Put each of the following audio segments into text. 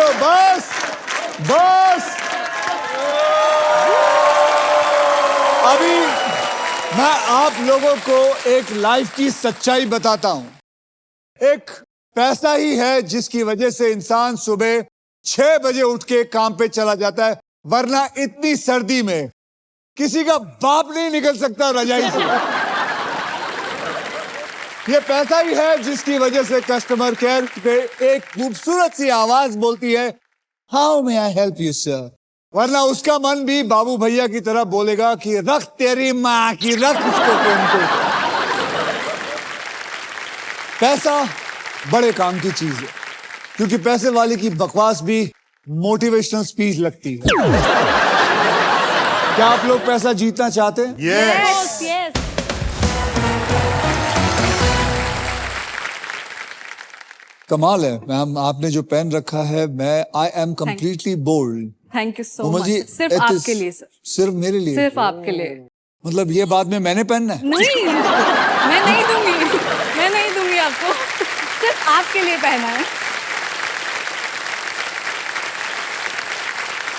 लो बस बस। अभी मैं आप लोगों को एक लाइफ की सच्चाई बताता हूं। एक पैसा ही है जिसकी वजह से इंसान सुबह 6 बजे उठ के काम पे चला जाता है, वरना इतनी सर्दी में किसी का बाप नहीं निकल सकता रजाई से। ये पैसा ही है जिसकी वजह से कस्टमर केयर पे एक खूबसूरत सी आवाज बोलती है, how may I help you sir, वरना उसका मन भी बाबू भैया की तरह बोलेगा कि रख तेरी माँ की, रख इसको फोन पे। पैसा बड़े काम की चीज है, क्योंकि पैसे वाले की बकवास भी मोटिवेशनल स्पीच लगती है। क्या आप लोग पैसा जीतना चाहते हैं? Yes yes. कमाल है मैम, आपने जो पेन रखा है, मैं I am completely bold. Thank you so Komal much. जी, सिर्फ it is- आपके लिए सर, सिर्फ मेरे लिए? सिर्फ आपके लिए। मतलब ये बाद में मैंने पहनना है? नहीं, मैं नहीं दूंगी, मैं नहीं दूंगी आपको, सिर्फ आपके लिए पहना है।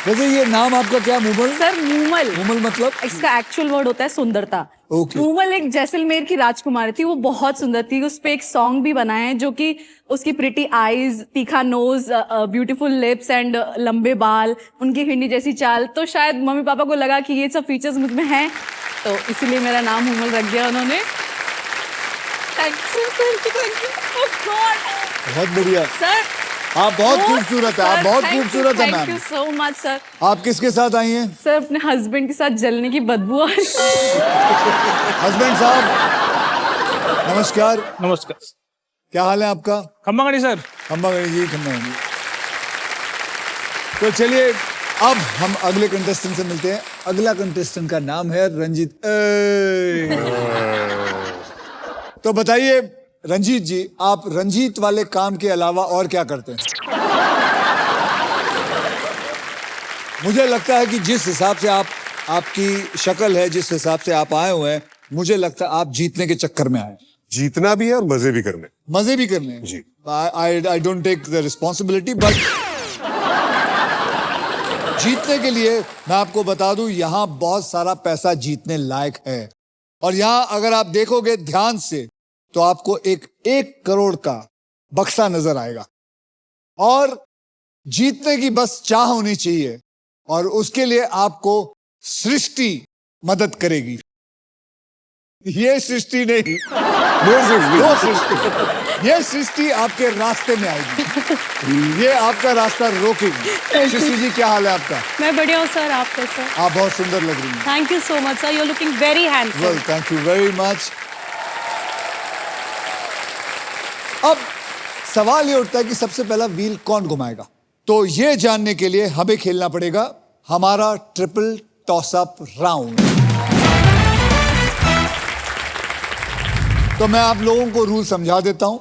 वैसे ये नाम आपका क्या? मूमल? सर मूमल, मूमल मतलब? इसका एक्चुअल वर्ड होता है सुंदरता। Okay. मूमल एक जैसलमेर की राजकुमारी थी, वो बहुत सुंदर थी। उस पे एक सॉन्ग भी बना है जो कि उसकी प्रिटी आईज, तीखा नोज, ब्यूटीफुल लिप्स एंड लंबे बाल, उनकी हिंदी जैसी चाल, तो शायद मम्मी पापा को लगा कि ये सब फीचर्स मुझ में हैं, तो इसीलिए मेरा नाम मूमल रख दिया उन्होंने। Thank you thank you. Oh God, बहुत बढ़िया सर आप बहुत खूबसूरत है, आप बहुत खूबसूरत है thank you ma'am. So much sir. आप किसके साथ आई हैं? सर अपने हस्बैंड के साथ जलने की बदबू आ रही है। हस्बैंड साहब नमस्कार। नमस्कार। क्या हाल है आपका? खम्बागणी सर। खम्बागणी जी, खम्बागणी। तो चलिए अब हम अगले कंटेस्टेंट से मिलते हैं। अगला कंटेस्टेंट का नाम है रंजीत। तो बताइए रंजीत जी, आप रंजीत वाले काम के अलावा और क्या करते हैं? मुझे लगता है कि जिस हिसाब से आपकी शक्ल है, जिस हिसाब से आप आए हुए हैं, मुझे लगता है आप जीतने के चक्कर में आए। जीतना भी है और मजे भी करने। मजे भी करने हैं जी। I don't take the responsibility, but जीतने के लिए मैं आपको बता दूं, यहां बहुत सारा पैसा जीतने लायक है। और यहां अगर आप देखोगे ध्यान से तो आपको एक 1 करोड़ का बक्सा नजर आएगा, और जीतने की बस चाह होनी चाहिए, और उसके लिए आपको सृष्टि मदद करेगी। ये सृष्टि नहीं, वो सृष्टि, ये सृष्टि आपके रास्ते में आएगी, ये आपका रास्ता रोकेगी। सृष्टि जी क्या हाल है आपका? मैं बढ़िया हूँ सर, आप कैसे? आप बहुत सुंदर लग रही हैं। Thank you so much sir, you are looking very handsome. Well thank you very much. अब सवाल ये उठता है कि सबसे पहला व्हील कौन घुमाएगा? तो ये जानने के लिए हमें खेलना पड़ेगा हमारा ट्रिपल टॉस अप राउंड। तो मैं आप लोगों को रूल समझा देता हूं।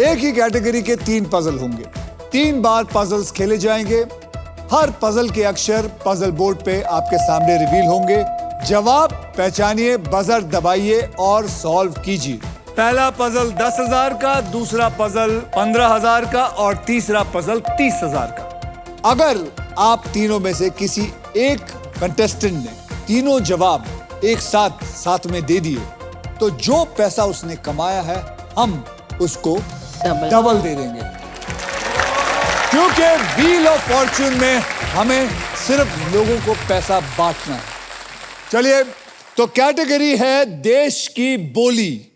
एक ही कैटेगरी के 3 पजल होंगे, 3 बार पजल्स खेले जाएंगे। हर पजल के अक्षर पजल बोर्ड पे आपके सामने रिवील होंगे। जवाब पहचानिए, बजर दबाइए और सॉल्व कीजिए। पहला पजल 10,000 का, दूसरा पजल 15,000 का और तीसरा पजल 30,000 का। अगर आप तीनों में से किसी एक कंटेस्टेंट ने तीनों जवाब एक साथ में दे दिए, तो जो पैसा उसने कमाया है हम उसको डबल दे देंगे, क्योंकि व्हील ऑफ फॉर्च्यून में हमें सिर्फ लोगों को पैसा बांटना है। चलिए, तो कैटेगरी है देश की बोली,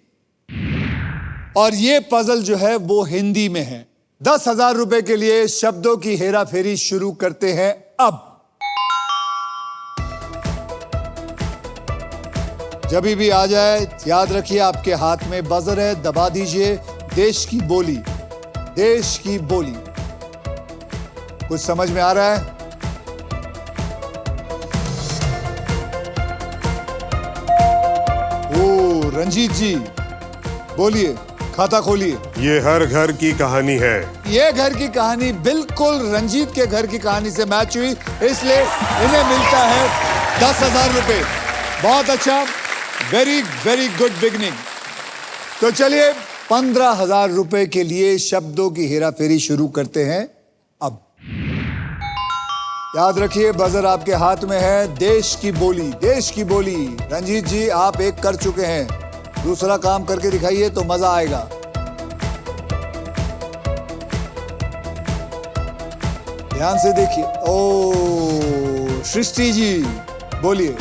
और ये पजल जो है वो हिंदी में है। 10,000 रुपए के लिए शब्दों की हेरा फेरी शुरू करते हैं अब। जब भी आ जाए याद रखिए आपके हाथ में बजर है, दबा दीजिए। देश की बोली, देश की बोली। कुछ समझ में आ रहा है? ओ रंजीत जी बोलिए, खाता खोलिए। ये हर घर की कहानी है। ये घर की कहानी बिल्कुल रंजीत के घर की कहानी से मैच हुई, इसलिए इन्हें मिलता है 10,000 रुपए। बहुत अच्छा, वेरी वेरी गुड बिगनिंग। तो चलिए 15,000 रुपए के लिए शब्दों की हेराफेरी शुरू करते हैं अब। याद रखिए बजर आपके हाथ में है। देश की बोली, देश की बोली। रंजीत जी आप एक कर चुके हैं, दूसरा काम करके दिखाइए तो मजा आएगा। ध्यान से देखिए। ओ सृष्टि जी बोलिए।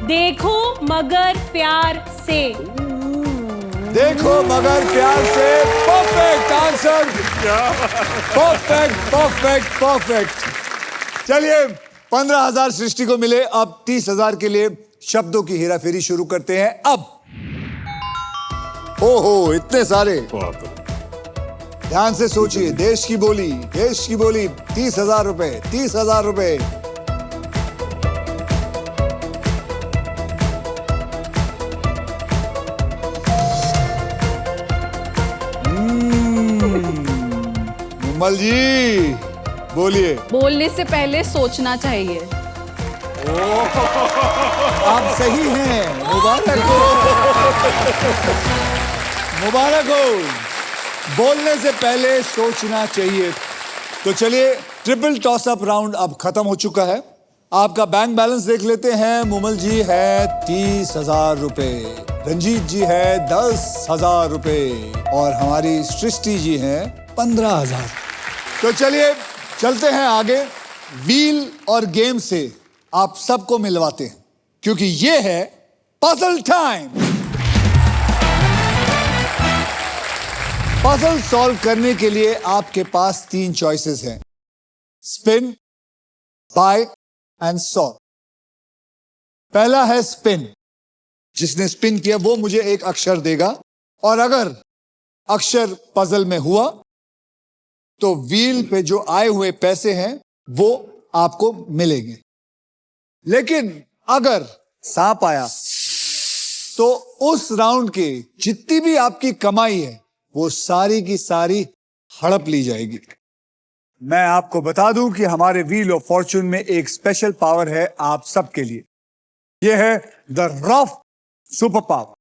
देखो मगर प्यार से। देखो मगर प्यार से। Perfect answer. Perfect perfect perfect. चलिए 15,000 सृष्टि को मिले। अब 30,000 के लिए शब्दों की हेराफेरी शुरू करते हैं। अब ओहो इतने सारे। ध्यान से सोचिए। देश की बोली, देश की बोली। 30,000 रुपए, 30,000 रुपए। मुमल जी बोलिए। बोलने से पहले सोचना चाहिए। आप सही हैं, मुबारक हो। मुबारक हो। बोलने से पहले सोचना चाहिए। तो चलिए ट्रिपल टॉस अप राउंड अब खत्म हो चुका है। आपका बैंक बैलेंस देख लेते हैं। मुमल जी है 30,000 रुपए, रंजीत जी है 10,000 रुपए और हमारी सृष्टि जी है 15,000। तो चलिए चलते हैं आगे। व्हील और गेम से आप सबको मिलवाते हैं क्योंकि ये है पजल टाइम। पजल सॉल्व करने के लिए आपके पास 3 चॉइसेस हैं, स्पिन, बाय एंड सॉल्व। पहला है स्पिन। जिसने स्पिन किया वो मुझे एक अक्षर देगा और अगर अक्षर पजल में हुआ तो व्हील पे जो आए हुए पैसे हैं वो आपको मिलेंगे। लेकिन अगर सांप आया तो उस राउंड के जितनी भी आपकी कमाई है वो सारी की सारी हड़प ली जाएगी। मैं आपको बता दूं कि हमारे व्हील ऑफ फॉर्चून में एक स्पेशल पावर है आप सबके लिए। यह है द रफ सुपर पावर।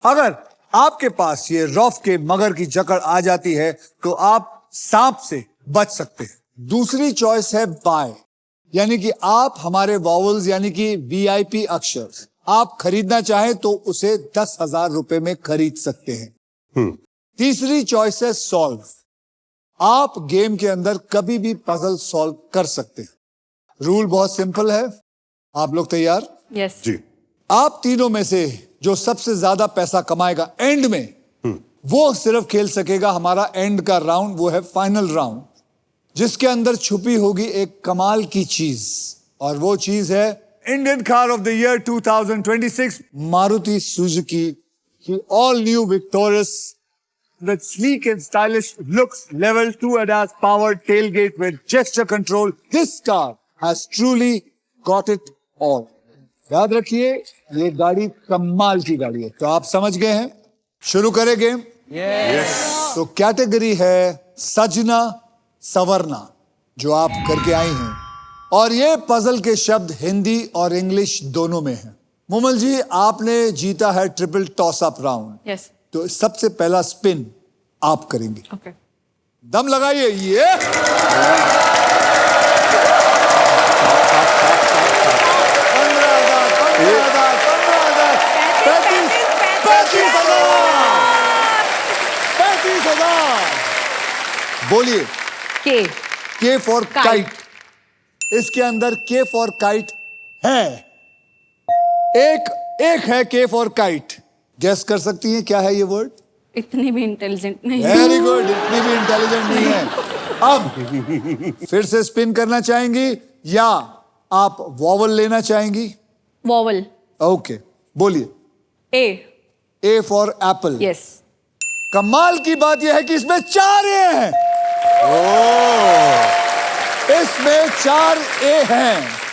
अगर आपके पास ये रफ के मगर की जकड़ आ जाती है तो आप सांप से बच सकते हैं। दूसरी चॉइस है बाय, यानी कि आप हमारे वॉवल्स यानी कि वीआईपी अक्षर आप खरीदना चाहें तो उसे 10,000 रुपए में खरीद सकते हैं। तीसरी चॉइस है सॉल्व। आप गेम के अंदर कभी भी पजल सॉल्व कर सकते हैं। रूल बहुत सिंपल है। आप लोग तैयार? यस जी। आप तीनों में से जो सबसे ज्यादा पैसा कमाएगा एंड में वो सिर्फ खेल सकेगा हमारा एंड का राउंड, वो है फाइनल राउंड, जिसके अंदर छुपी होगी एक कमाल की चीज और वो चीज है Indian car of the year 2026 Maruti Suzuki की all new Victoris with sleek and stylish looks, level 2 ADAS powered tailgate with gesture control. This car has truly got it all. याद रखिए ये गाड़ी कमाल की गाड़ी है। तो आप समझ गए हैं? शुरू करें गेम? यस। तो कैटेगरी है सजना सवरना जो आप करके आई हैं और ये पजल के शब्द हिंदी और इंग्लिश दोनों में हैं। मुमल जी आपने जीता है triple toss up round. Yes तो सबसे पहला स्पिन आप करेंगे। ओके दम लगाइए। ये 35,000 बोलिए। के फॉर काइट। इसके अंदर के फॉर काइट है। एक है के फॉर काइट। गेस कर सकती हैं क्या है ये वर्ड? इतनी भी इंटेलिजेंट नहीं। Very good. इतनी भी इंटेलिजेंट नहीं है। अब फिर से स्पिन करना चाहेंगी या आप वॉवल लेना चाहेंगी? वॉवल। ओके बोलिए। ए फॉर एप्पल। यस कमाल की बात यह है कि इसमें 4 ए हैं। इसमें 4 ए हैं।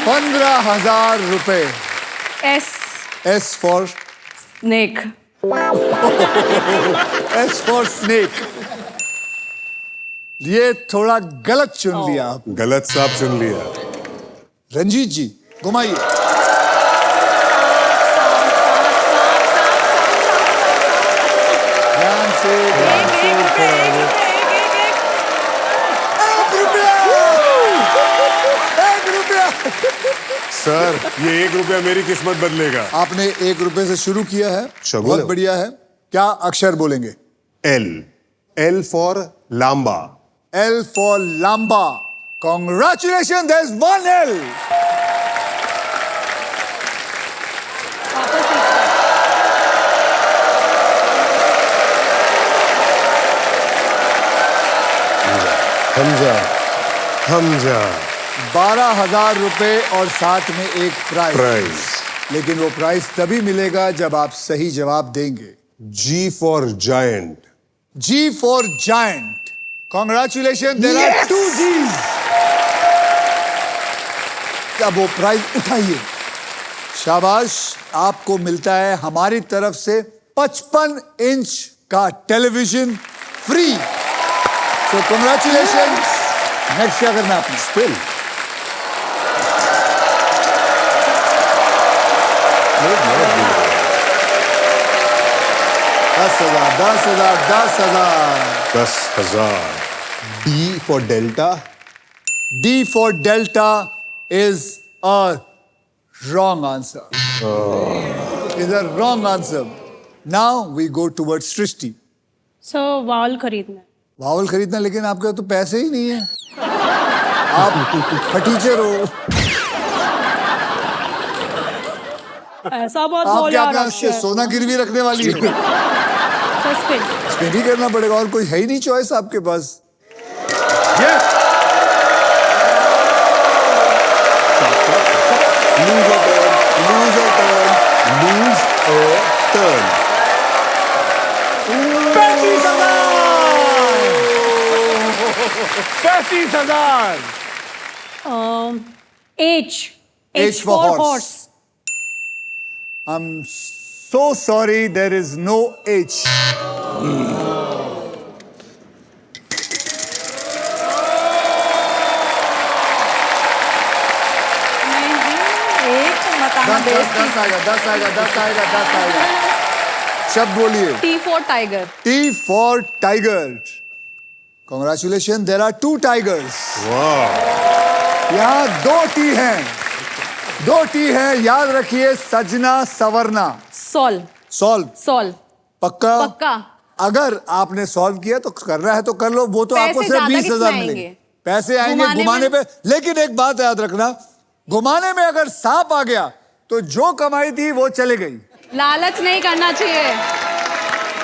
₹15,000। S for snake. S for snake. ये थोड़ा गलत चुन लिया आप। गलत साहब चुन लिया। रंजीत जी घुमाइए। ध्यान से, ध्यान से। ₹1। सर ये ₹1 मेरी किस्मत बदलेगा। आपने ₹1 से शुरू किया है, शगुन बहुत है। बढ़िया है। क्या अक्षर बोलेंगे? L for Lamba. L for Lamba. Congratulations, there's one L. Hamza 12,000 और साथ में एक प्राइज। प्राइज। लेकिन वो प्राइज तभी मिलेगा जब आप सही जवाब देंगे। G for giant. G for Giant. Congratulations, there are 2 G's. अब वो प्राइज उठाइए। शाबाश, आपको मिलता है हमारी तरफ से 55 इंच का television free. So congratulations. Next क्या करना है आपने? Spin. 10,000, 10,000, 10,000। 10,000। D for delta. D for Delta is a wrong answer. Is a wrong answer. Now we go towards Srishti. सो वाल खरीदना है। वावल खरीदना, लेकिन आपके तो पैसे ही नहीं है। आप टीचर हो। ऐसा बहुत आप बोल क्या यार अपना अक्षर। सोना गिरवी रखने वाली है? सस्पेंड। स्पिन ही करना पड़ेगा, और कोई है ही नहीं चॉइस आपके पास। Yes. Lose a turn। Lose a turn। Lose a turn। 35,000। H H for horse. I'm so sorry, there is no H. दस आएगा, 10 आएगा, 10 आएगा, 10 आएगा। शब्द बोलिए। T for Tiger. T for Tiger. Congratulations, there are 2 tigers. वाह। यहाँ 2 T हैं, 2 T हैं, याद रखिए। सजना सवरना। Sol. सॉल्व। पक्का? पक्का। अगर आपने सॉल्व किया तो करना है तो कर लो, वो तो पैसे आपको सिर्फ ज्यादा 20,000 किसमें मिलेंगे। आएंगे? पैसे आएंगे घुमाने घुमाने में? पे। लेकिन एक बात याद रखना, घुमाने में अगर सांप आ गया तो जो कमाई थी वो चली गई। लालच नहीं करना चाहिए।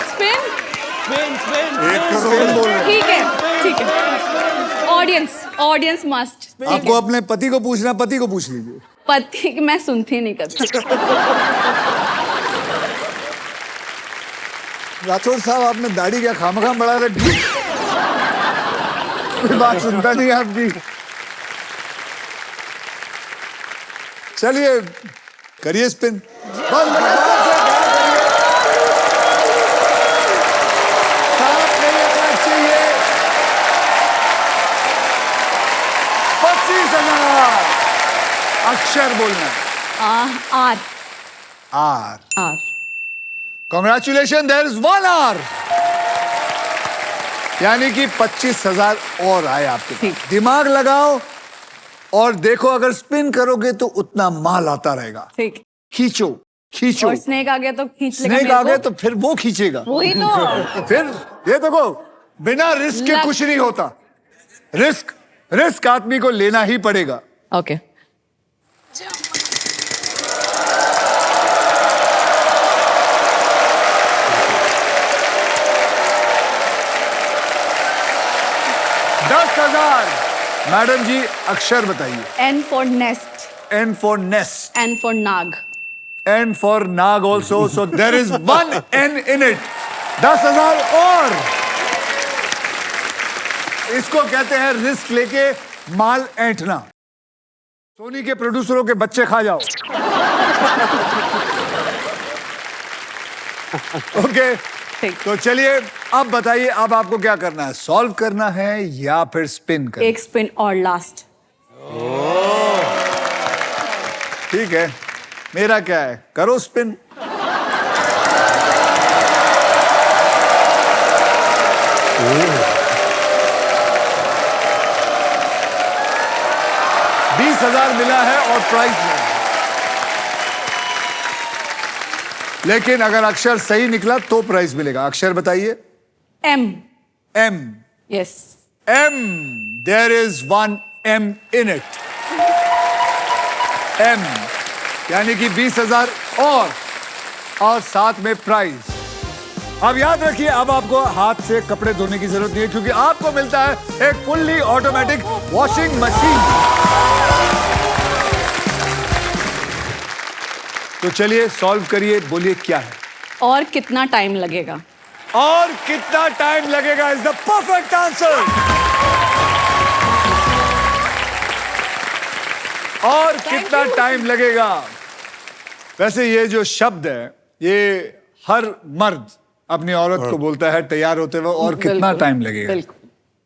स्पिन। ₹1 करोड़। ठीक है। Audience must. आपको अपने पति को पूछना, पति को पूछ लीजिए। पति मैं सुनती नहीं कभी। राठौर साहब, आपने दाढ़ी क्या खामखाम बढ़ा रखी? कोई बात सुनता नहीं आपकी। चलिए करिए स्पिन। बस सांप नहीं आना चाहिए। 25,000। अक्षर बोलना है। R. R. Congratulations, there is 1 R. यानी कि 25,000 और आए आपके पास। दिमाग लगाओ और देखो, अगर स्पिन करोगे तो उतना माल आता रहेगा। ठीक। खींचो खींचो। और स्नेक आ गया तो खींच लेगा। स्नेक आ गए तो फिर वो खींचेगा। वही तो। फिर ये देखो, बिना रिस्क के कुछ नहीं होता। रिस्क आदमी को लेना ही पड़ेगा। ओके। मैडम जी अक्षर बताइए। N for nest. N for nest. N for nag. N for nag also. So there is 1 N in it. 10,000 और। इसको कहते हैं रिस्क लेके माल ऐंठना। सोनी के प्रोड्यूसरों के बच्चे खा जाओ। ओके तो चलिए अब बताइए, अब आपको क्या करना है? सॉल्व करना है या फिर स्पिन करना? एक स्पिन और लास्ट। ठीक है, मेरा क्या है, करो स्पिन। $20,000 मिला है और प्राइस मिला है। लेकिन अगर अक्षर सही निकला तो प्राइस मिलेगा। अक्षर बताइए। M. M. Yes. M. There is one M in it. M. यानी कि 20,000 और साथ में प्राइस। अब याद रखिए, अब आपको हाथ से कपड़े धोने की जरूरत नहीं है, क्योंकि आपको मिलता है एक फुल्ली ऑटोमेटिक वॉशिंग मशीन। तो चलिए सॉल्व करिए, बोलिए क्या है। और कितना टाइम लगेगा? और कितना टाइम लगेगा इज द परफेक्ट आंसर। और कितना टाइम लगेगा। वैसे ये जो शब्द है, ये हर मर्द अपनी औरत को बोलता है तैयार होते हुए, और कितना टाइम लगेगा।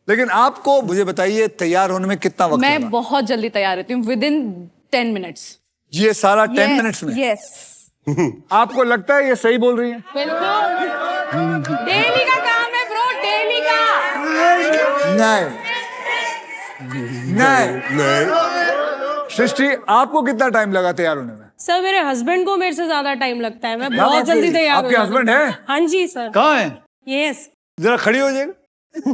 लेकिन आपको मुझे बताइए, तैयार होने में कितना वक्त मैं लगा? बहुत जल्दी तैयार होती हूँ, विदिन 10 मिनट्स। ये सारा 10 मिनट्स में? यस। आपको लगता है ये सही बोल रही है? बिल्कुल, डेली का काम है ब्रो, डेली का। नहीं नहीं नहीं। सृष्टि, आपको कितना टाइम लगा तैयार होने में? सर मेरे हस्बैंड को मेरे से ज्यादा टाइम लगता है, मैं क्या बहुत बात जल्दी है? तैयार आपके हो हस्बैंड जाती हूँ। है? हाँ जी सर। कहाँ है? यस। जरा खड़ी हो जाएगा।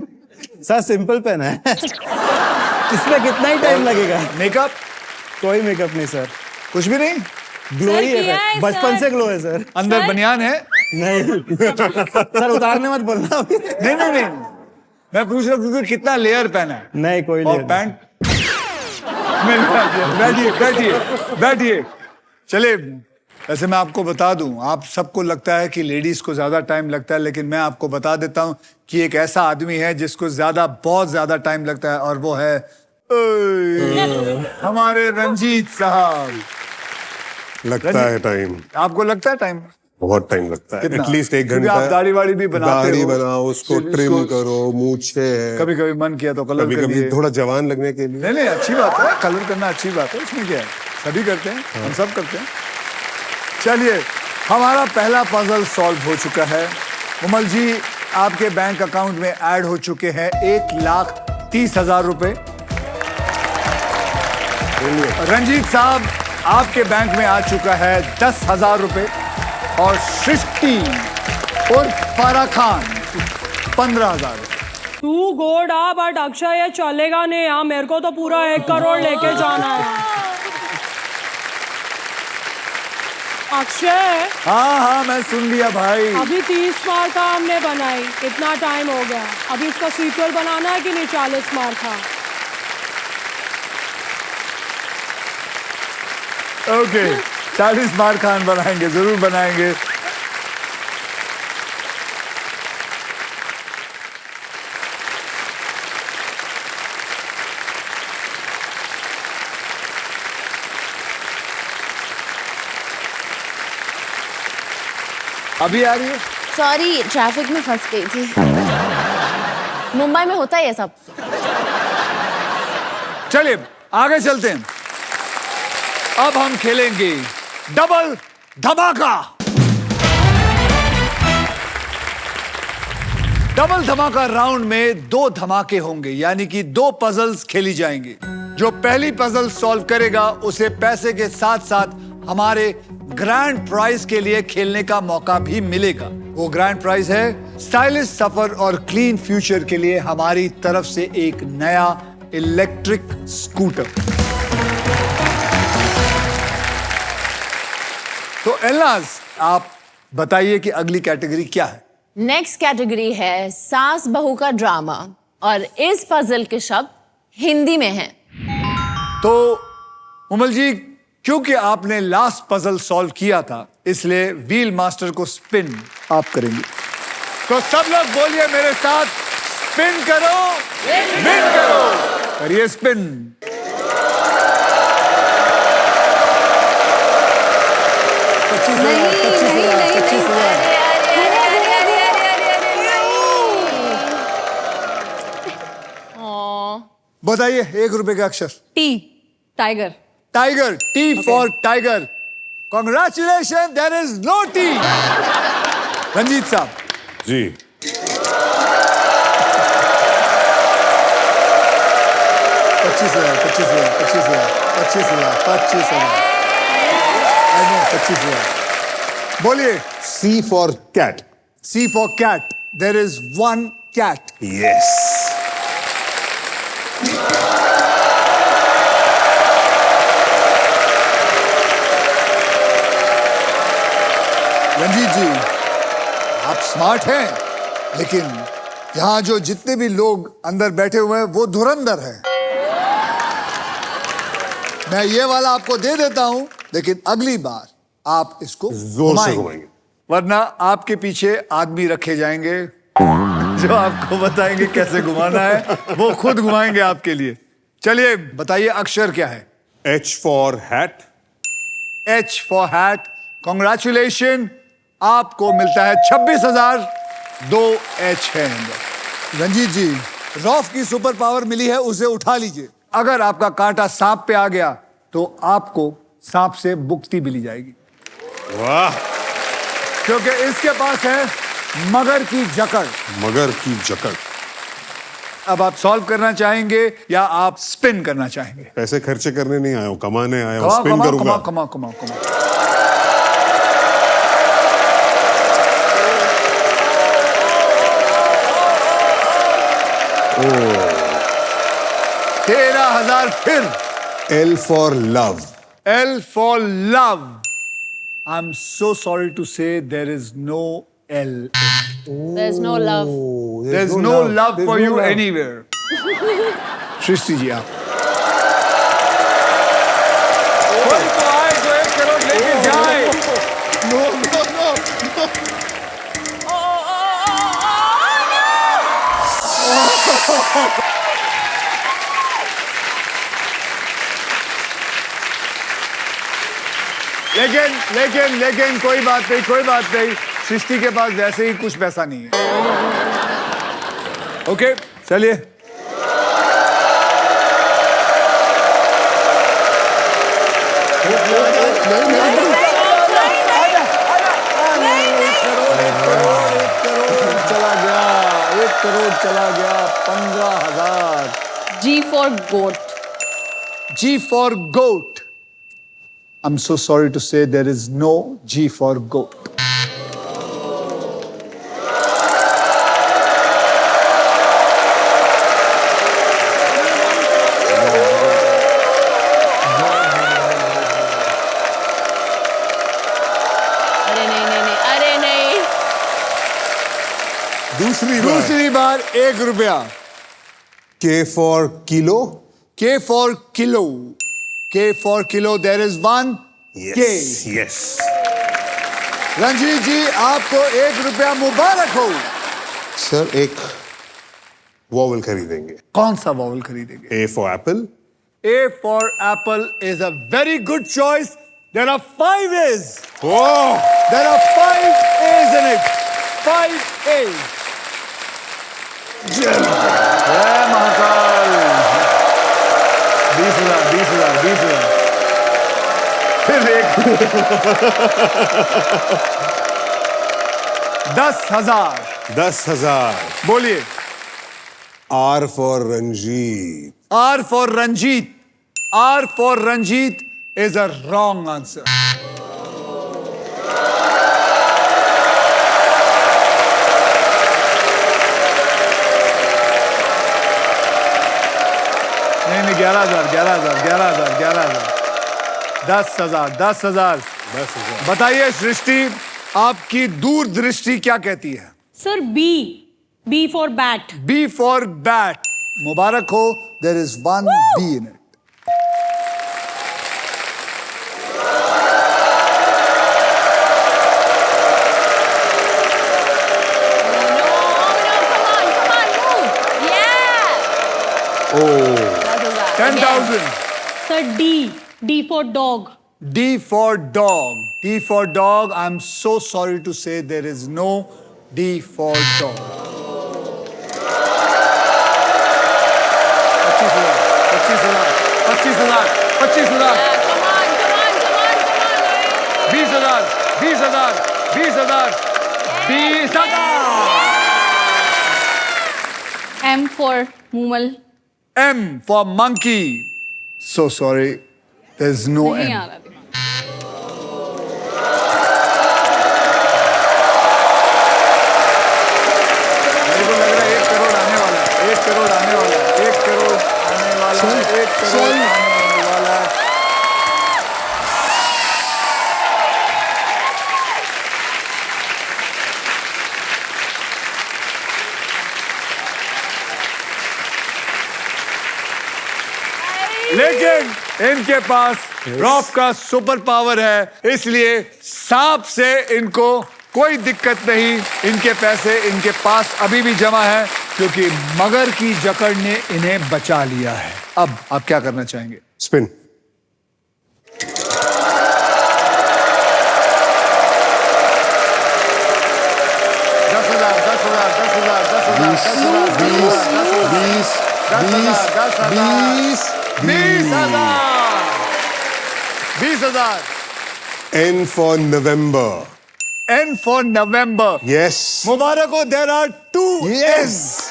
सर सिंपल पेन है। इसमें कितना ही टाइम लगेगा? मेकअप? कोई मेकअप नहीं सर, कुछ भी नहीं? ग्लो ही है किया सर, है, बचपन सर। से ग्लो है सर। अंदर बनियान है? नहीं सर, उतारने मत बोलना अभी। नहीं नहीं नहीं, मैं पूछ रहा हूँ कितना लेयर पहना है। नहीं कोई और नहीं। पैंट? बैठिए बैठिए बैठिए। चलिए, वैसे मैं आपको बता दूं, आप सबको लगता है कि लेडीज को ज्यादा टाइम लगता है, लेकिन मैं आपको बता देता हूं कि एक ऐसा आदमी है जिसको बहुत ज्यादा टाइम लगता है, और वो है हमारे रंजीत साहब। लगता है टाइम, आपको लगता है टाइम? बहुत टाइम लगता है, कितना? एटलीस्ट 1 क्योंकि घंटा। आप दाढ़ी वाड़ी भी बनाते दाढ़ी हो। बनाओ, उसको फिर ट्रिम इसको- करो, मूछे है, कभी कभी मन किया तो कलर कभी कर कभी लिए। थोड़ा जवान लगने के लिए। नहीं नहीं, अच्छी बात है, कलर करना अच्छी बात है, उसमें क्या है, सभी करते हैं, हम सब करते हैं। चलिए, हमारा पहला पजल सॉल्व हो चुका है। उमल जी, आपके बैंक अकाउंट में ऐड हो चुके हैं 1,30,000 रुपए। रंजीत साहब, आपके बैंक में आ चुका है 10,000 रुपए, और सृष्टि और फारा खान 15,000 रुपए। तू गोड़ा, बट अक्षय ये चलेगा नहीं यार, मेरे को तो पूरा 1 करोड़ लेके जाना है। अक्षय, हाँ, मैं सुन लिया भाई। अभी 30 मार्क का हमने बनाई, इतना टाइम हो गया, अभी इसका सीक्वल बनाना है कि नहीं? 40 मार्क का। ओके, 40 मार्क खान बनाएंगे, जरूर बनाएंगे। अभी आ रही है? सॉरी, ट्रैफिक में फंस गई थी। मुंबई में होता है ये सब। चलिए आगे चलते हैं। अब हम खेलेंगे डबल धमाका। डबल धमाका राउंड में 2 धमाके होंगे, यानी कि 2 पजल्स खेली जाएंगी। जो पहली पजल सॉल्व करेगा उसे पैसे के साथ साथ हमारे ग्रैंड प्राइज के लिए खेलने का मौका भी मिलेगा। वो ग्रैंड प्राइज है स्टाइलिश सफर और क्लीन फ्यूचर के लिए हमारी तरफ से एक नया इलेक्ट्रिक स्कूटर। तो एलनाज, आप बताइए कि अगली कैटेगरी क्या है? नेक्स्ट कैटेगरी है सास बहू का ड्रामा, और इस पजल के शब्द हिंदी में हैं। तो उमल जी, क्योंकि आपने लास्ट पजल सॉल्व किया था, इसलिए व्हील मास्टर को स्पिन आप करेंगे। तो सब लोग बोलिए मेरे साथ, स्पिन करो, विन करो। करिए स्पिन। बताइए 1 रुपए का अक्षर। T. Tiger. Tiger, T for tiger. Congratulations, there is no T. Ranjit साहब. जी. 25,000, 25,000, 25,000, 25,000, 25,000. I know, 25,000. बोलिए. C for cat. C for cat. There is one cat. Yes. Ranjit जी, आप स्मार्ट हैं, लेकिन यहां जो जितने भी लोग अंदर बैठे हुए हैं वो धुरंधर हैं. मैं ये वाला आपको दे देता हूं, लेकिन अगली बार आप इसको जोर से घुमाएंगे. वरना आपके पीछे आदमी रखे जाएंगे जो आपको बताएंगे कैसे घुमाना है. वो खुद घुमाएंगे आपके लिए. चलिए बताइए, अक्षर क्या है? H for hat. H for hat. Congratulations, आपको मिलता है 26,000. 2 H है अंदर. रंजीत जी, रॉफ की सुपर पावर मिली है, उसे उठा लीजिए. अगर आपका कांटा सांप पे आ गया तो आपको सांप से मुक्ति मिली जाएगी, वाह. क्योंकि इसके पास है मगर की जकड़. मगर की जकड़. अब आप सॉल्व करना चाहेंगे या आप स्पिन करना चाहेंगे? पैसे खर्चे करने नहीं आया हूं, कमाने आया हूं. कमाओ, स्पिन कमाओ, करूंगा. कमाओ, कमाओ, कमाओ, कमाओ. Oh. 13,000 फिर. L for love. L for love. I'm so sorry to say there is no L. There's no love. There's no love for you anywhere. Srishti ji, आप कोई तो आए जो 1 करोड़ लेके जाए. No, no, no. लेकिन कोई बात नहीं. सृष्टि के पास वैसे ही कुछ पैसा नहीं है. ओके, चलिए. करोड़ चला गया. 15,000. G for goat. G for goat. I'm so sorry to say there is no G for goat. अरे नहीं, अरे नहीं. दूसरी बार 1 रुपया. K for kilo. K for kilo. K for kilo. There is one K. Yes. Ranjit जी, आपको 1 रुपया मुबारक हो. Sir, एक वॉवल खरीदेंगे. कौन सा वॉवल खरीदेंगे? A for apple. A for apple is a very good choice. There are 5 A's. Oh. There are 5 A's in it. 5 A's. जय महाकाल. 20,000. फिर एक. 10,000. 10,000. बोलिए. R for Ranjit. R for Ranjit. R for Ranjit is a wrong answer. नहीं, 11,000. 10,000. बताइए सृष्टि, आपकी दूरदृष्टि क्या कहती है? Sir B for bat. B for bat. मुबारक हो. There is one B in it. Yeah. 10,000. Sir D for dog. D for dog. D for dog. I'm so sorry to say there is no D for dog. 25,000. 25,000, Come on, come on, come on, come on. 20,000, 20,000, 20,000, 20,000. M for Mumal. M for monkey. So sorry, there's no नहीं M. आ रहा दिमाग। मेरे को लग रहा है 1 करोड़ आने वाला है, 1 करोड़ आने वाला है, 1 करोड़ आने वाला है, 1 करोड़ आने वाला है। लेकिन इनके पास रॉफ का सुपर पावर है, इसलिए सांप से इनको कोई दिक्कत नहीं। इनके पैसे इनके पास अभी भी जमा है क्योंकि मगर की जकड़ ने इन्हें बचा लिया है। अब आप क्या करना चाहेंगे? Spin. 10,000, 10,000, 10,000, 10,000, 20,000, N for November. N for November. Yes. मुबारक हो, there are 2 Yes. N's.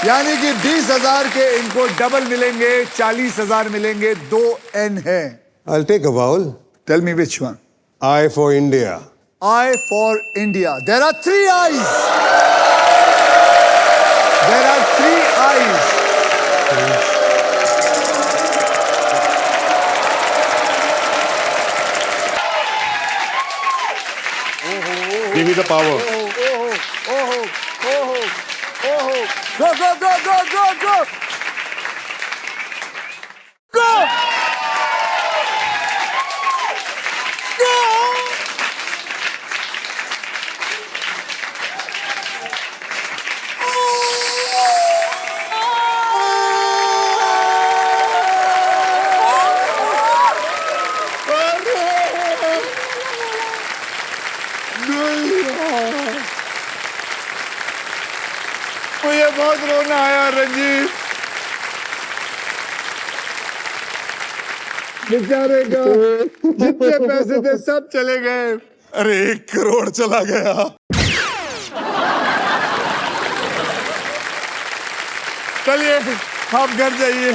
यानी कि 20,000 के इनको डबल मिलेंगे, 40,000 मिलेंगे, 2 N है। I'll take a vowel. Tell me which one. I for India. I for India. There are 3 I's. There are 3 I's. Give me the power. Go, go, go, go, go, go. Go. Go. मुझे बहुत रोना आया रंजीत, बेचारे का जितने पैसे थे सब चले गए। अरे 1 करोड़ चला गया। चलिए आप घर जाइए।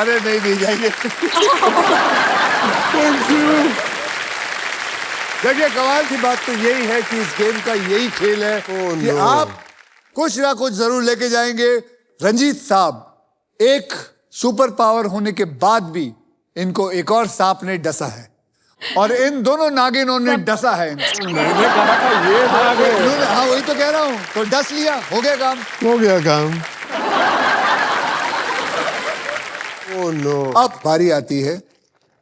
अरे नहीं जाइए। देखिए कमाल की बात तो यही है कि इस गेम का यही खेल है कि आप कुछ ना कुछ जरूर लेके जाएंगे। रंजीत साहब, एक सुपर पावर होने के बाद भी इनको एक और सांप ने डसा है और इन दोनों नागिनों ने डसा है। मैंने कहा था ये इन्होंने- हाँ वही तो कह रहा हूँ, तो डस लिया, हो गया काम। हो गया काम। Oh no. अब बारी आती है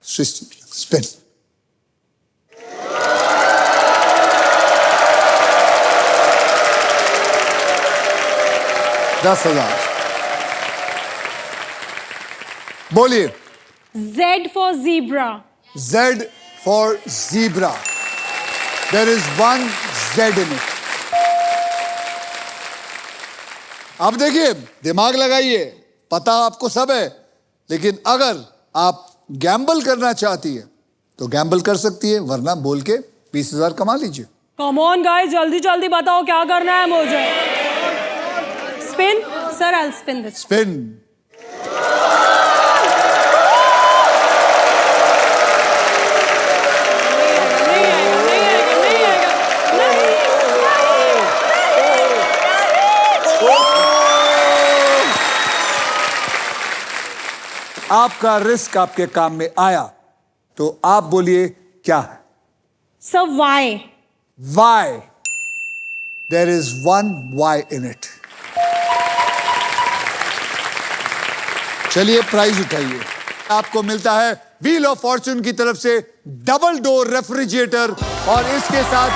सृष्टि की। स्पिन। $10,000। बोलिए। Z for zebra. Z for zebra. There is 1 Z in it. अब देखिए, दिमाग लगाइए, पता आपको सब है, लेकिन अगर आप गैम्बल करना चाहती है तो गैम्बल कर सकती है, वरना बोल के 20,000 कमा लीजिए। Come on guys, जल्दी जल्दी बताओ क्या करना है मुझे। Spin, sir, I'll spin this. Spin. नहीं आएगा, नहीं आएगा, नहीं आएगा, आपका रिस्क आपके काम में आया तो आप बोलिए क्या है? Sir, why? Why? There is 1 Y in it. चलिए प्राइज उठाइए। आपको मिलता है व्हील ऑफ फॉर्चून की तरफ से डबल डोर रेफ्रिजरेटर और इसके साथ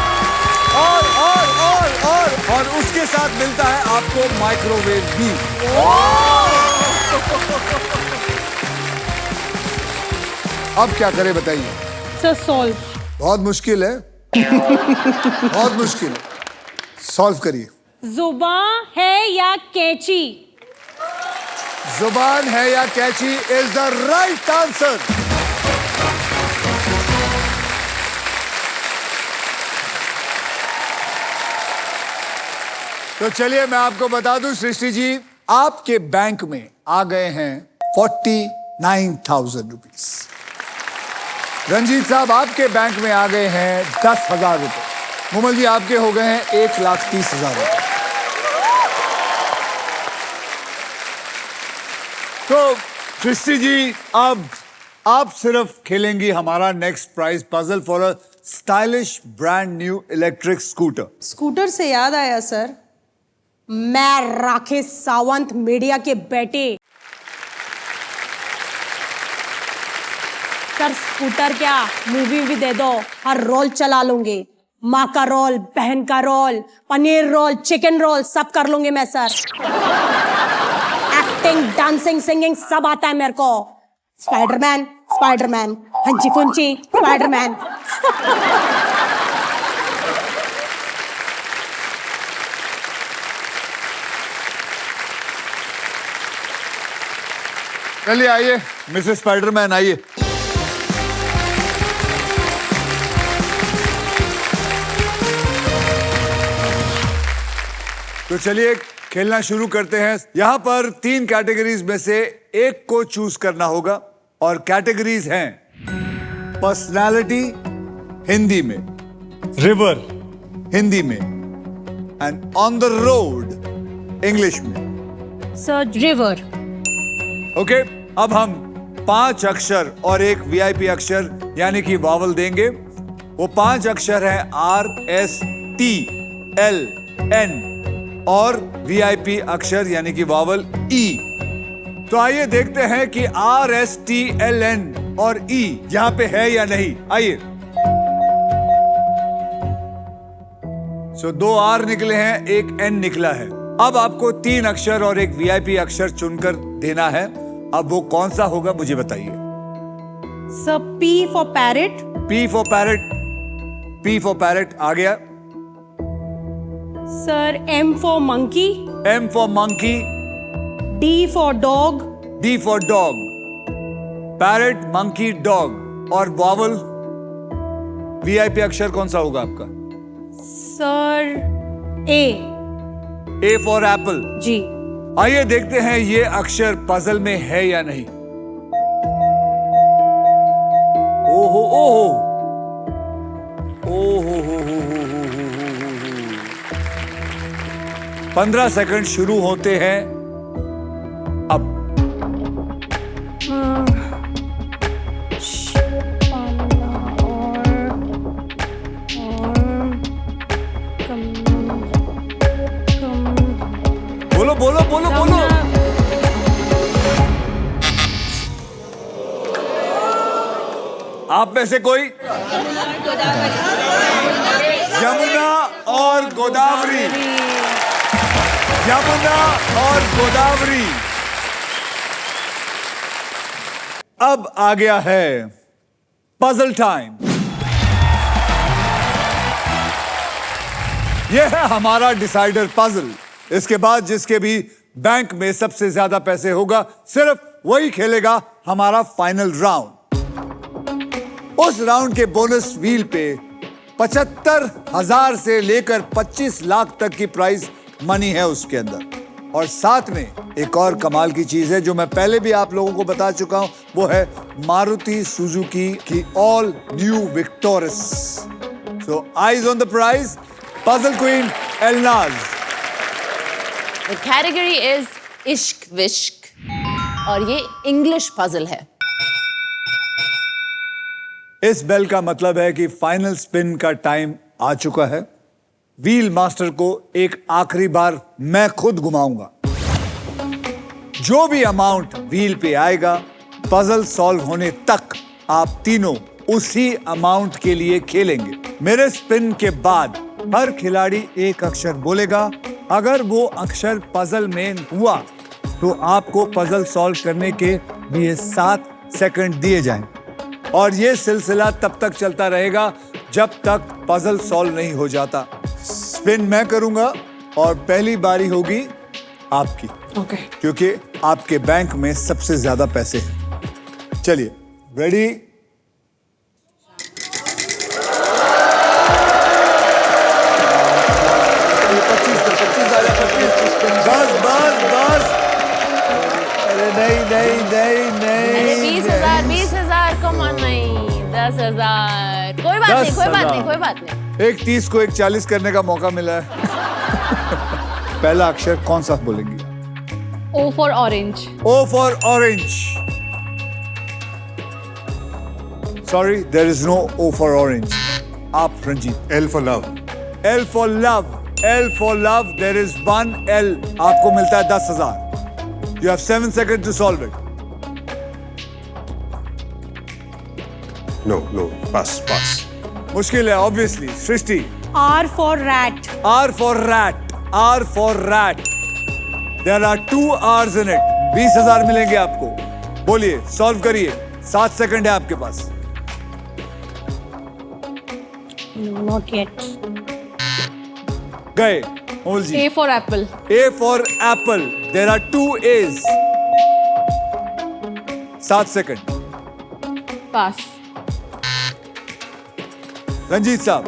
और उसके साथ मिलता है आपको माइक्रोवेव भी। अब क्या करें बताइए? Sir, solve. बहुत मुश्किल है। बहुत मुश्किल है, सॉल्व करिए। जुबान है या कैंची? जुबान है या कैची इज द राइट आंसर। तो चलिए मैं आपको बता दूं सृष्टि जी, आपके बैंक में आ गए हैं 49,000 रुपीज। रंजीत साहब आपके बैंक में आ गए हैं 10,000 रुपए। मुमल जी आपके हो गए हैं 1,30,000 रुपए। तो सृष्टि जी अब आप सिर्फ खेलेंगी हमारा next prize puzzle for a stylish brand new electric scooter. Scooter से याद आया सर, मैं राकेश सावंत मीडिया के बेटे सर, स्कूटर क्या मूवी भी दे दो, हर रोल चला लूंगी। माँ का रोल, बहन का roll, paneer roll, chicken roll सब कर लूंगी मैं सर। एक्टिंग, डांसिंग, सिंगिंग सब आता है मेरे को। स्पाइडरमैन, स्पाइडरमैन, हंची कुंची, स्पाइडरमैन। चलिए आइए मिसेस स्पाइडरमैन आइए। तो चलिए खेलना शुरू करते हैं। यहां पर 3 कैटेगरीज में से एक को चूज करना होगा और कैटेगरीज हैं पर्सनालिटी हिंदी में, रिवर हिंदी में and on the road English में। Sir river. ओके अब हम 5 अक्षर और एक वीआईपी अक्षर यानी कि वावल देंगे। वो 5 अक्षर हैं RSTLN और वीआईपी अक्षर यानी कि वावल E। तो आइए देखते हैं कि RSTLN और E यहां पे है या नहीं। आइए। सो 2 R निकले हैं, एक N निकला है। अब आपको 3 अक्षर और एक वीआईपी अक्षर चुनकर देना है। अब वो कौन सा होगा मुझे बताइए। Sir P for parrot. P for parrot, P for parrot आ गया। Sir M for monkey. M for monkey, D for dog. D for dog, parrot, monkey, dog. और वावल वीआईपी अक्षर कौन सा होगा आपका? Sir A for apple. जी। आइए देखते हैं ये अक्षर पजल में है या नहीं। ओहो ओहो ओहो हो 15 सेकंड शुरू होते हैं अब। बोलो बोलो बोलो बोलो। आप में से कोई? यमुना और गोदावरी, यमुना और गोदावरी। अब आ गया है पजल टाइम। यह है हमारा डिसाइडर पजल। इसके बाद जिसके भी बैंक में सबसे ज्यादा पैसे होगा सिर्फ वही खेलेगा हमारा फाइनल राउंड। उस राउंड के बोनस व्हील पे 75,000 से लेकर 25 लाख तक की प्राइज मनी है उसके अंदर। और साथ में एक और कमाल की चीज है जो मैं पहले भी आप लोगों को बता चुका हूं, वो है मारुति सुजुकी की all new Victoris. So eyes on the prize, puzzle queen Elnaaz. The category is इश्क विश्क और ये इंग्लिश पजल है। इस बेल का मतलब है कि फाइनल स्पिन का टाइम आ चुका है। व्हील मास्टर को एक आखिरी बार मैं खुद घुमाऊंगा। जो भी अमाउंट व्हील पे आएगा पजल सॉल्व होने तक आप तीनों उसी अमाउंट के लिए खेलेंगे। मेरे स्पिन के बाद हर खिलाड़ी एक अक्षर बोलेगा। अगर वो अक्षर पजल में हुआ तो आपको पजल सॉल्व करने के लिए 7 सेकंड दिए जाएं। और ये सिलसिला तब तक चलता रहेगा जब तक पजल सॉल्व नहीं हो जाता। स्पिन मैं करूंगा और पहली बारी होगी आपकी। ओके क्योंकि आपके बैंक में सबसे ज्यादा पैसे हैं। चलिए, रेडी? बस बस बस। अरे नहीं नहीं नहीं नहीं। 20,000 कम ऑन नहीं, 10,000 कोई बात नहीं, कोई बात नहीं, कोई बात नहीं। एक 30 को एक 40 करने का मौका मिला है। पहला अक्षर कौन सा बोलेंगी? O for orange. O for orange. Sorry, there is no O for orange. आप Ranjit. L for love. L for love. L for love. There is one L. आपको मिलता है 10,000. You have 7 seconds to solve it. No, no. Pass, pass. मुश्किल है, obviously. Srishti. R for rat. R for rat. R for rat. There are 2 R's in it. 20,000 मिलेंगे आपको। बोलिए, solve करिए। 7 second है आपके पास। No, not yet. गए मोल जी। A for apple. A for apple. There are 2 A's. 7 second. Pass. Ranjit साहब।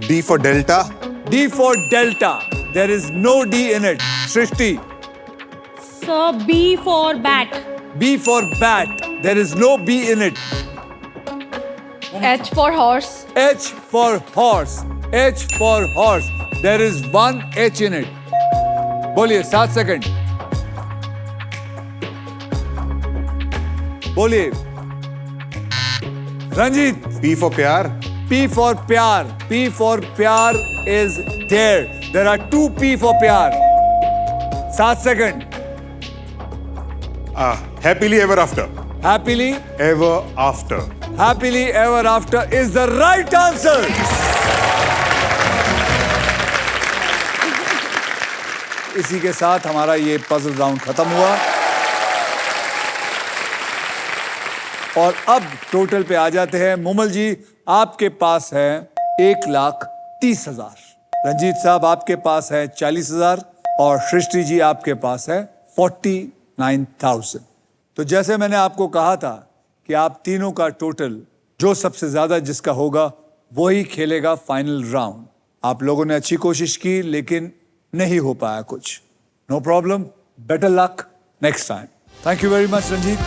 D for delta. D for delta. There is no D in it. Srishti. Sir, B for bat. B for bat. There is no B in it. H for horse. H for horse. H for horse. There is 1 H in it. बोलिए, 7 second. बोलिए। Ranjit. P for pyar. P for प्यार. P for प्यार is there. There are 2 P for प्यार. 7 second. Happily ever after. Happily, Ever after. happily ever after is the right answer. इसी के साथ हमारा ये पजल राउंड खत्म हुआ और अब टोटल पे आ जाते हैं। मुमल जी, आपके पास है 1,30,000। रंजीत साहब, आपके पास है 40,000 और सृष्टि जी, आपके पास है 49,000। तो जैसे मैंने आपको कहा था कि आप तीनों का टोटल जो सबसे ज्यादा जिसका होगा वही खेलेगा फाइनल राउंड। आप लोगों ने अच्छी कोशिश की लेकिन नहीं हो पाया कुछ। No problem, better luck next time. Thank you very much Ranjit,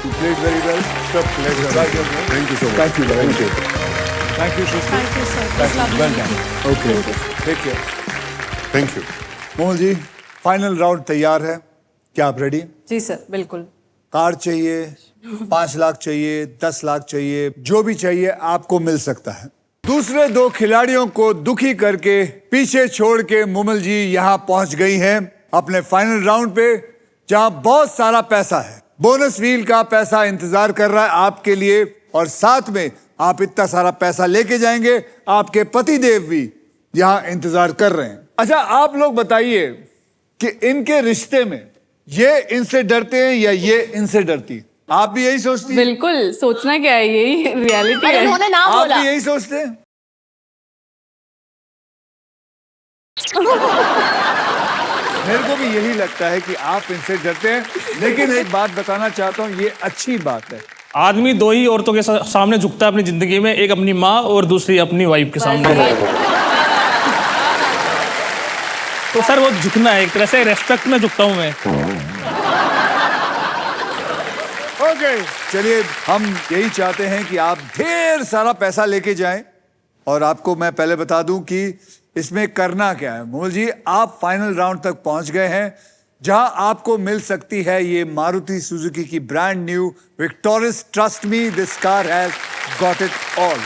you played very well. Thank you so much. Thank you very much. Thank you, Shrishti. Thank you, sir. It was lovely Well meeting done. you. Okay. Take care. Thank you. Mohan ji, final round तैयार है, क्या आप ready? जी sir, बिल्कुल। Car चाहिए, 5 लाख चाहिए, 10 लाख चाहिए, जो भी चाहिए आपको मिल सकता है। दूसरे 2 खिलाड़ियों को दुखी करके पीछे छोड़ के मुमल जी यहाँ पहुंच गई हैं अपने फाइनल राउंड पे, जहां बहुत सारा पैसा है। बोनस व्हील का पैसा इंतजार कर रहा है आपके लिए और साथ में आप इतना सारा पैसा लेके जाएंगे, आपके पति देव भी यहाँ इंतजार कर रहे हैं। अच्छा, आप लोग बताइए कि इनके रिश्ते में ये इनसे डरते हैं या ये इनसे डरती है? आप भी यही सोचती हैं? बिल्कुल, सोचना क्या है, यही रियलिटी अरे है। उन्होंने ना आप बोला। भी यही सोचते हैं? मेरे को भी यही लगता है कि आप इनसे डरते हैं, लेकिन एक बात बताना चाहता हूँ, ये अच्छी बात है। आदमी 2 ही औरतों के सामने झुकता है अपनी जिंदगी में, एक अपनी माँ और दूसरी अपनी वाइफ के सामने। तो सर वो झुकना है, एक तरह से रेस्पेक्ट में झुकता हूँ मैं। ओके, चलिए, हम यही चाहते हैं कि आप ढेर सारा पैसा लेके जाएं और आपको मैं पहले बता दूं कि इसमें करना क्या है। मोल जी, आप फाइनल राउंड तक पहुंच गए हैं जहां आपको मिल सकती है ये मारुति सुजुकी की brand new Victoris. Trust me, this car has got it all.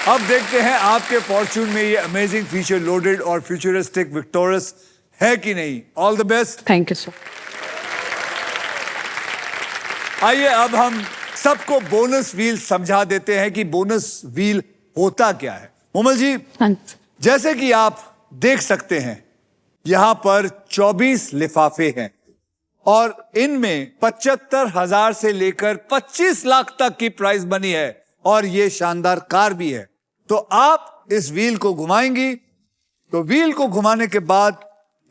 अब देखते हैं आपके फॉर्च्यून में ये अमेजिंग फीचर लोडेड और फ्यूचरिस्टिक विक्टोरिस है कि नहीं। All the best. Thank you sir. आइए अब हम सबको बोनस व्हील समझा देते हैं कि बोनस व्हील होता क्या है। मोमल जी, जैसे कि आप देख सकते हैं यहां पर 24 लिफाफे हैं और इनमें 75,000 से लेकर 25 लाख तक की प्राइस बनी है और ये शानदार कार भी है। तो आप इस व्हील को घुमाएंगी तो व्हील को घुमाने के बाद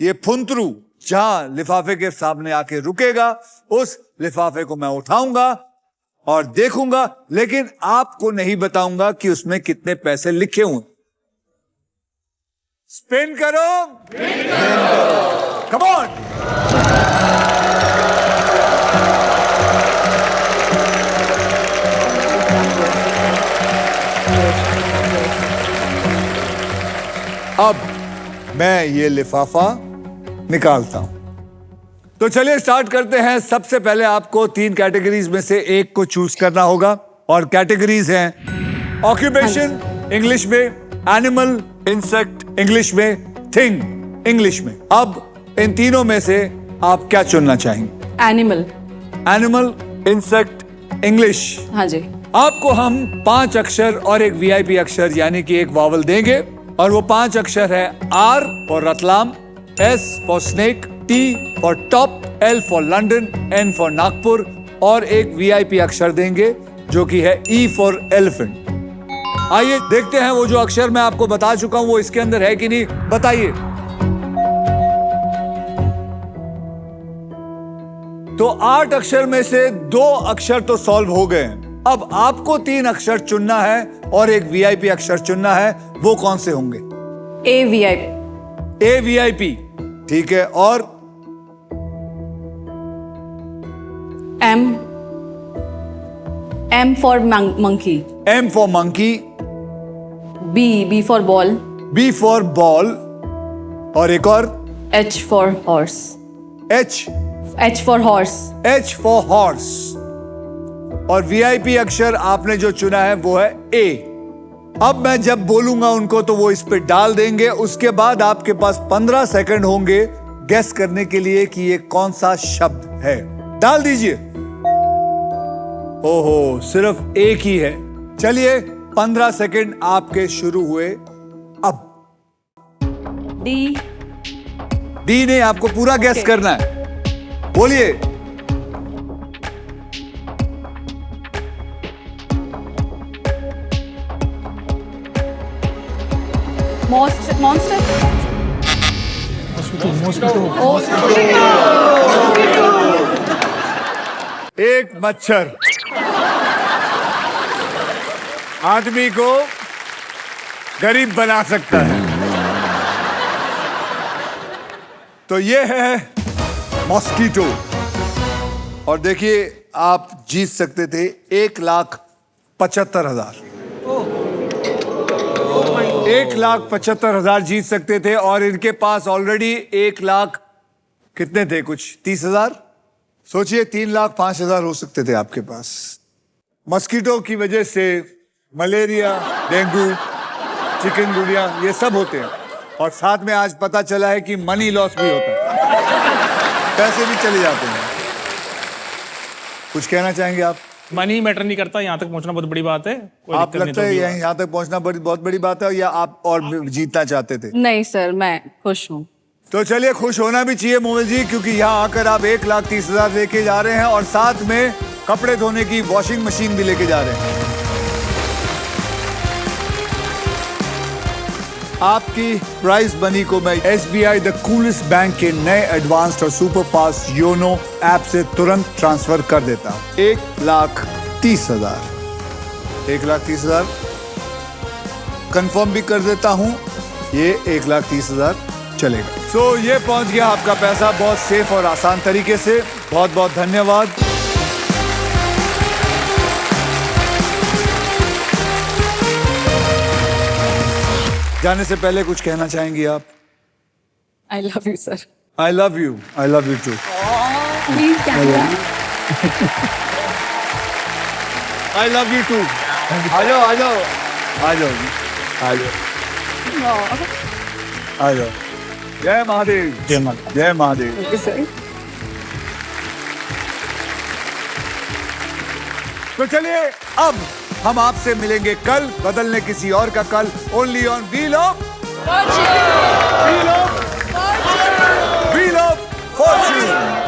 ये फुंतरू जहां लिफाफे के सामने आके रुकेगा उस लिफाफे को मैं उठाऊंगा और देखूंगा, लेकिन आपको नहीं बताऊंगा कि उसमें कितने पैसे लिखे हुए। स्पिन करो, कम ऑन। अब मैं ये लिफाफा निकालता हूं। तो चलिए स्टार्ट करते हैं। सबसे पहले आपको 3 कैटेगरीज में से एक को चूज करना होगा और कैटेगरीज हैं ऑक्यूपेशन इंग्लिश में, एनिमल इंसेक्ट इंग्लिश में, थिंग इंग्लिश में। अब इन तीनों में से आप क्या चुनना चाहेंगे? एनिमल। Animal, insect, English. हाँ जी। आपको हम 5 अक्षर और एक वीआईपी अक्षर यानी कि एक वावल देंगे और वो 5 अक्षर है R for Ratlam, S for snake, T for top, L for London, N for Nagpur और एक वीआईपी अक्षर देंगे जो कि है ई फॉर एलिफेंट। आइए देखते हैं वो जो अक्षर मैं आपको बता चुका हूं वो इसके अंदर है कि नहीं, बताइए। तो 8 अक्षर में से 2 अक्षर तो सॉल्व हो गए हैं। अब आपको 3 अक्षर चुनना है और एक वीआईपी अक्षर चुनना है। वो कौन से होंगे? AVIP। AVIP, ठीक है। और M for monkey। M for monkey, B for ball। B for ball और एक और H for horse। H for horse। H for horse. और वीआईपी अक्षर आपने जो चुना है वो है A। अब मैं जब बोलूंगा उनको तो वो इस पे डाल देंगे। उसके बाद आपके पास 15 सेकंड होंगे गेस करने के लिए कि ये कौन सा शब्द है। डाल दीजिए। ओहो, सिर्फ एक ही है। चलिए 15 सेकंड आपके शुरू हुए अब। डी ने आपको पूरा गेस करना है। बोलिए। Monster। एक मच्छर आदमी को गरीब बना सकता है। तो ये है मॉस्किटो। और देखिए आप जीत सकते थे 1,75,000। 1,75,000 जीत सकते थे और इनके पास ऑलरेडी 1 लाख कितने थे, कुछ 30,000। सोचिए 3,05,000 हो सकते थे आपके पास। मस्कीटो की वजह से मलेरिया, डेंगू, चिकनगुनिया ये सब होते हैं और साथ में आज पता चला है कि मनी लॉस भी होता है, पैसे भी चले जाते हैं। कुछ कहना चाहेंगे आप? मनी मैटर नहीं करता, यहाँ तक पहुँचना बहुत बड़ी बात है। कोई आप दिक्कत नहीं, लगता जो है भी हो। यहाँ तक पहुँचना बहुत बड़ी बात है या आप और जीतना चाहते थे? नहीं सर, मैं खुश हूँ। तो चलिए खुश होना भी चाहिए मोमिल जी, क्योंकि यहाँ आकर आप 1,30,000 लेके जा रहे हैं और साथ में कपड़े धोने की वॉशिंग मशीन भी लेके जा रहे हैं। आपकी प्राइज मनी को मैं SBI द कूलेस्ट बैंक के नए एडवांस्ड और सुपर फास्ट योनो ऐप से तुरंत ट्रांसफर कर देता हूँ। 1,30,000 1,30,000 कंफर्म भी कर देता हूँ। ये 1,30,000 चलेगा। सो ये पहुंच गया आपका पैसा बहुत सेफ और आसान तरीके से। बहुत बहुत धन्यवाद। जाने से पहले कुछ कहना चाहेंगी आप? I love you sir. I love you. I love you too. Please camera. I love you too. आ जाओ आ जाओ आ जाओ आ जाओ आ जाओ। जय महादेव। जय माता। जय महादेव। सर तो चलिए अब हम आपसे मिलेंगे कल, बदलने किसी और का कल, only on wheel of Fortune.